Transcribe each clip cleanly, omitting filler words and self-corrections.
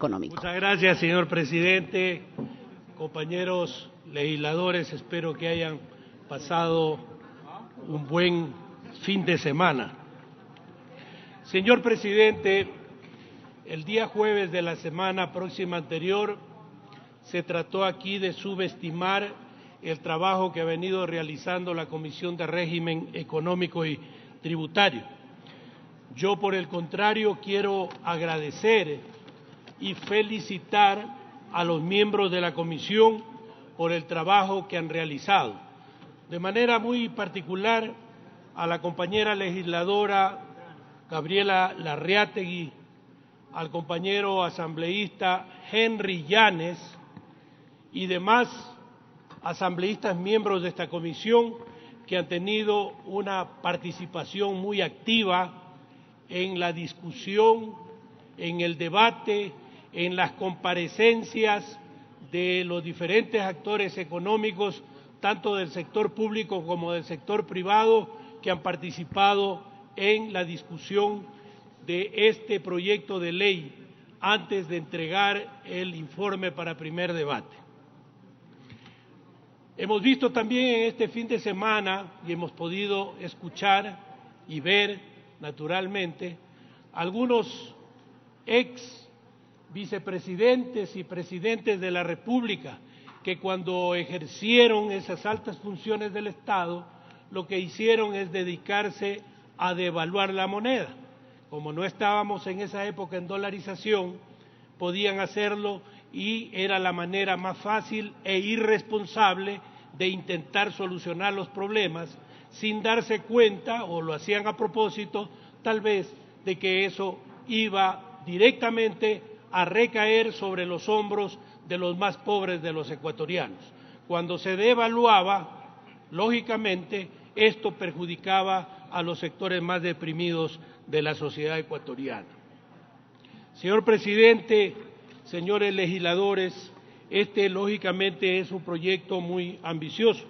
económico. Muchas gracias, señor presidente. Compañeros legisladores, espero que hayan pasado un buen fin de semana. Señor presidente, el día jueves de la semana próxima anterior se trató aquí de subestimar el trabajo que ha venido realizando la Comisión de Régimen Económico y Tributario. Yo, por el contrario, quiero agradecer y felicitar a los miembros de la Comisión por el trabajo que han realizado. De manera muy particular, a la compañera legisladora Gabriela Larreategui, al compañero asambleísta Henry Llanes y demás asambleístas miembros de esta comisión que han tenido una participación muy activa en la discusión, en el debate, en las comparecencias de los diferentes actores económicos, tanto del sector público como del sector privado, que han participado en la discusión de este proyecto de ley antes de entregar el informe para primer debate. Hemos visto también en este fin de semana y hemos podido escuchar y ver, naturalmente, algunos ex vicepresidentes y presidentes de la República que cuando ejercieron esas altas funciones del Estado, lo que hicieron es dedicarse a devaluar la moneda. Como no estábamos en esa época en dolarización, podían hacerlo y era la manera más fácil e irresponsable de intentar solucionar los problemas sin darse cuenta, o lo hacían a propósito, tal vez, de que eso iba directamente a recaer sobre los hombros de los más pobres de los ecuatorianos. Cuando se devaluaba, lógicamente, esto perjudicaba a los sectores más deprimidos de la sociedad ecuatoriana. Señor presidente, señores legisladores, este lógicamente es un proyecto muy ambicioso.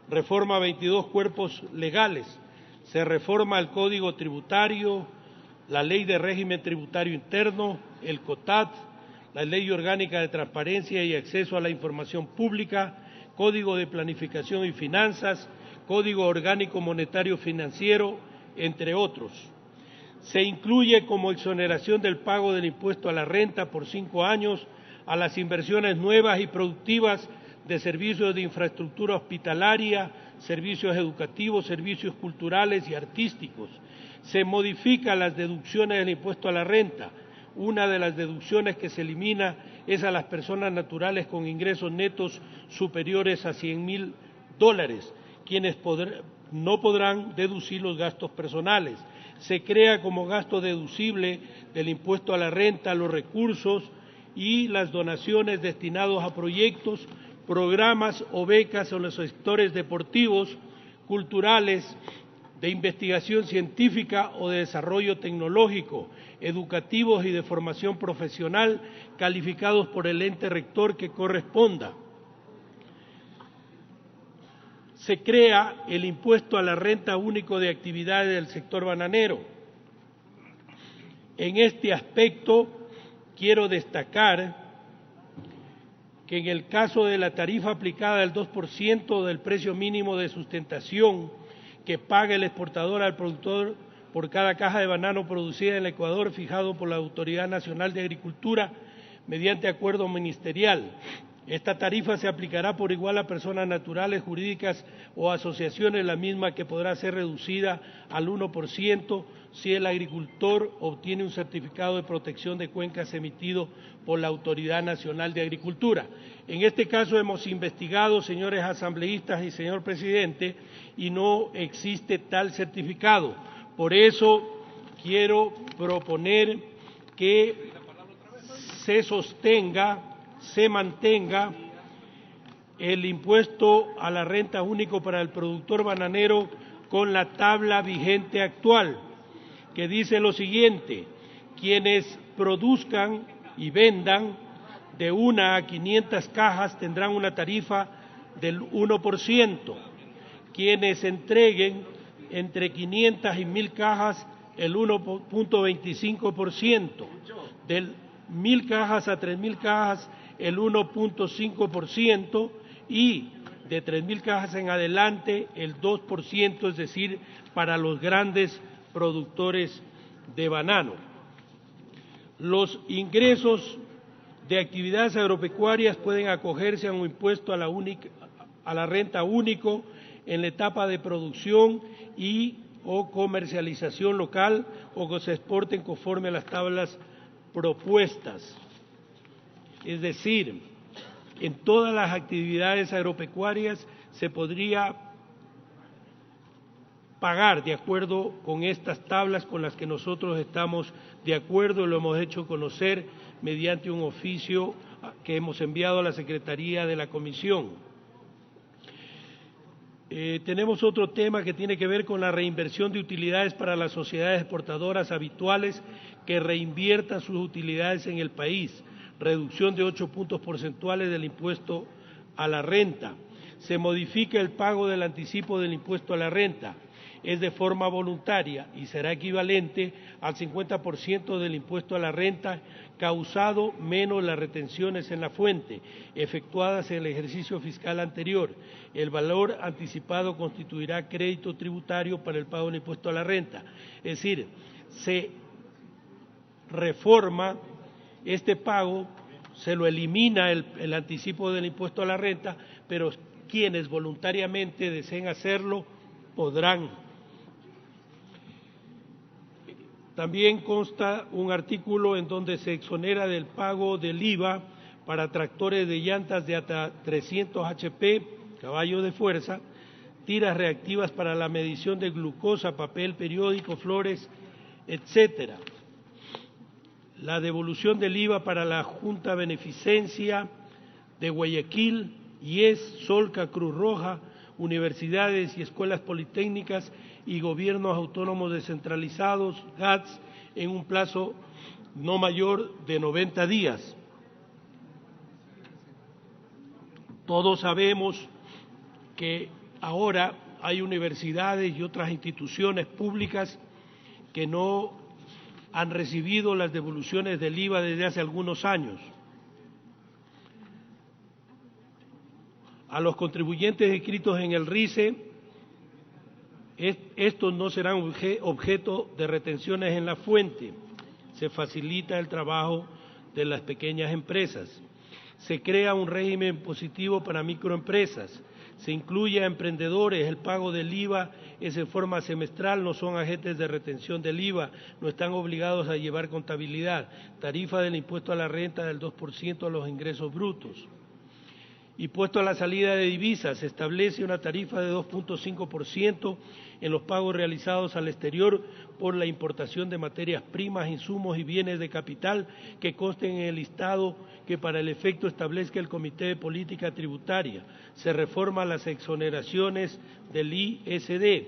Reforma 22 cuerpos legales, se reforma el Código Tributario, la Ley de Régimen Tributario Interno, el COTAT, la Ley Orgánica de Transparencia y Acceso a la Información Pública, Código de Planificación y Finanzas, Código Orgánico Monetario Financiero, entre otros. Se incluye como exoneración del pago del impuesto a la renta por 5 años a las inversiones nuevas y productivas de servicios de infraestructura hospitalaria, servicios educativos, servicios culturales y artísticos. Se modifican las deducciones del impuesto a la renta. Una de las deducciones que se elimina es a las personas naturales con ingresos netos superiores a $100,000, quienes no podrán deducir los gastos personales. Se crea como gasto deducible del impuesto a la renta los recursos y las donaciones destinados a proyectos, programas o becas en los sectores deportivos, culturales, de investigación científica o de desarrollo tecnológico, educativos y de formación profesional, calificados por el ente rector que corresponda. Se crea el impuesto a la renta único de actividades del sector bananero. En este aspecto quiero destacar que en el caso de la tarifa aplicada del 2% del precio mínimo de sustentación que paga el exportador al productor por cada caja de banano producida en el Ecuador, fijado por la Autoridad Nacional de Agricultura mediante acuerdo ministerial. Esta tarifa se aplicará por igual a personas naturales, jurídicas o asociaciones, la misma que podrá ser reducida al 1% si el agricultor obtiene un certificado de protección de cuencas emitido por la Autoridad Nacional de Agricultura. En este caso hemos investigado, señores asambleístas y señor presidente, y no existe tal certificado. Por eso quiero proponer que se mantenga el impuesto a la renta único para el productor bananero con la tabla vigente actual, que dice lo siguiente: quienes produzcan y vendan de 1 a 500 cajas tendrán una tarifa del 1%, quienes entreguen entre 500 y 1000 cajas el 1.25%, del 1.000 cajas a 3.000 cajas el 1.5% y de 3.000 cajas en adelante el 2%, es decir, para los grandes productores de banano. Los ingresos de actividades agropecuarias pueden acogerse a un impuesto a la renta único en la etapa de producción y o comercialización local o que se exporten conforme a las tablas propuestas. Es decir, en todas las actividades agropecuarias se podría pagar de acuerdo con estas tablas con las que nosotros estamos de acuerdo, lo hemos hecho conocer mediante un oficio que hemos enviado a la Secretaría de la Comisión. Tenemos otro tema que tiene que ver con la reinversión de utilidades para las sociedades exportadoras habituales que reinviertan sus utilidades en el país, reducción de 8 puntos porcentuales del impuesto a la renta. Se modifica el pago del anticipo del impuesto a la renta. Es de forma voluntaria y será equivalente al 50% del impuesto a la renta causado menos las retenciones en la fuente, efectuadas en el ejercicio fiscal anterior. El valor anticipado constituirá crédito tributario para el pago del impuesto a la renta. Es decir, se reforma este pago, se lo elimina el anticipo del impuesto a la renta, pero quienes voluntariamente deseen hacerlo podrán. También consta un artículo en donde se exonera del pago del IVA para tractores de llantas de hasta 300 HP, caballo de fuerza, tiras reactivas para la medición de glucosa, papel periódico, flores, etcétera. La devolución del IVA para la Junta Beneficencia de Guayaquil, IES, Solca, Cruz Roja, universidades y escuelas politécnicas y gobiernos autónomos descentralizados, GATS, en un plazo no mayor de 90 días. Todos sabemos que ahora hay universidades y otras instituciones públicas que no han recibido las devoluciones del IVA desde hace algunos años. A los contribuyentes inscritos en el RICE, estos no serán objeto de retenciones en la fuente. Se facilita el trabajo de las pequeñas empresas. Se crea un régimen positivo para microempresas. Se incluye a emprendedores. El pago del IVA es en forma semestral, no son agentes de retención del IVA, no están obligados a llevar contabilidad. Tarifa del impuesto a la renta del 2% a los ingresos brutos. Impuesto a la salida de divisas, se establece una tarifa de 2.5% en los pagos realizados al exterior por la importación de materias primas, insumos y bienes de capital que consten en el listado que para el efecto establezca el Comité de Política Tributaria. Se reforman las exoneraciones del ISD.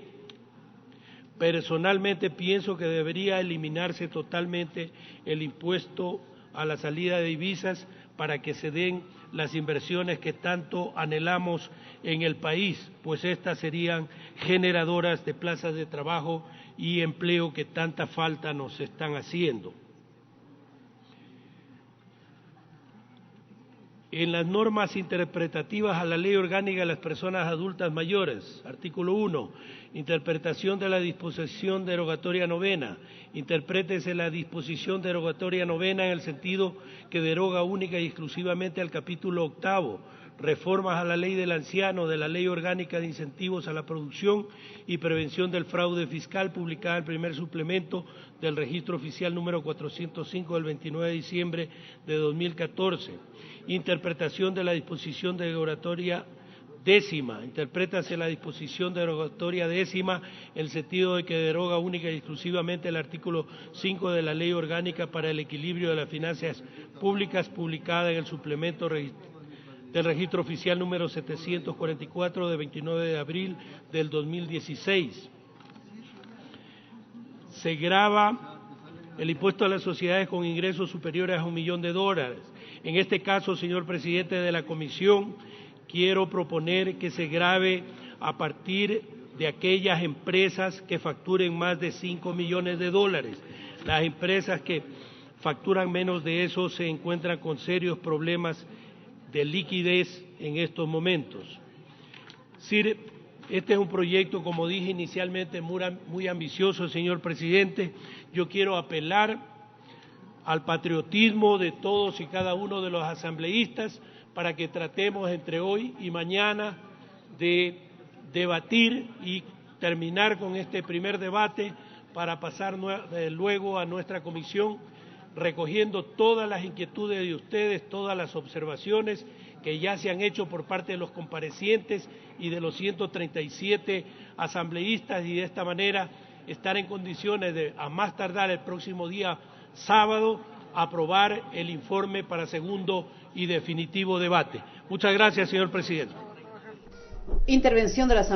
Personalmente pienso que debería eliminarse totalmente el impuesto a la salida de divisas para que se den las inversiones que tanto anhelamos en el país, pues estas serían generadoras de plazas de trabajo y empleo que tanta falta nos están haciendo. En las normas interpretativas a la Ley Orgánica de las Personas Adultas Mayores, artículo 1, interpretación de la disposición derogatoria novena. Interprétese la disposición derogatoria novena en el sentido que deroga única y exclusivamente al capítulo 8, reformas a la Ley del Anciano, de la Ley Orgánica de Incentivos a la Producción y Prevención del Fraude Fiscal, publicada en el primer suplemento del Registro Oficial número 405 del 29 de diciembre de 2014. Interpretación de la disposición derogatoria décima. Interprétase la disposición derogatoria décima en el sentido de que deroga única y exclusivamente el artículo 5 de la Ley Orgánica para el Equilibrio de las Finanzas Públicas, publicada en el suplemento del Registro Oficial número 744 de 29 de abril del 2016. Se grava el impuesto a las sociedades con ingresos superiores a $1 millón. En este caso, señor presidente de la Comisión, quiero proponer que se grave a partir de aquellas empresas que facturen más de $5 millones. Las empresas que facturan menos de eso se encuentran con serios problemas de liquidez en estos momentos. Este es un proyecto, como dije inicialmente, muy ambicioso, señor presidente. Yo quiero apelar al patriotismo de todos y cada uno de los asambleístas para que tratemos entre hoy y mañana de debatir y terminar con este primer debate para pasar luego a nuestra comisión, recogiendo todas las inquietudes de ustedes, todas las observaciones que ya se han hecho por parte de los comparecientes y de los 137 asambleístas, y de esta manera estar en condiciones de, a más tardar el próximo día sábado, aprobar el informe para segundo y definitivo debate. Muchas gracias, señor presidente. Intervención de la Asamblea.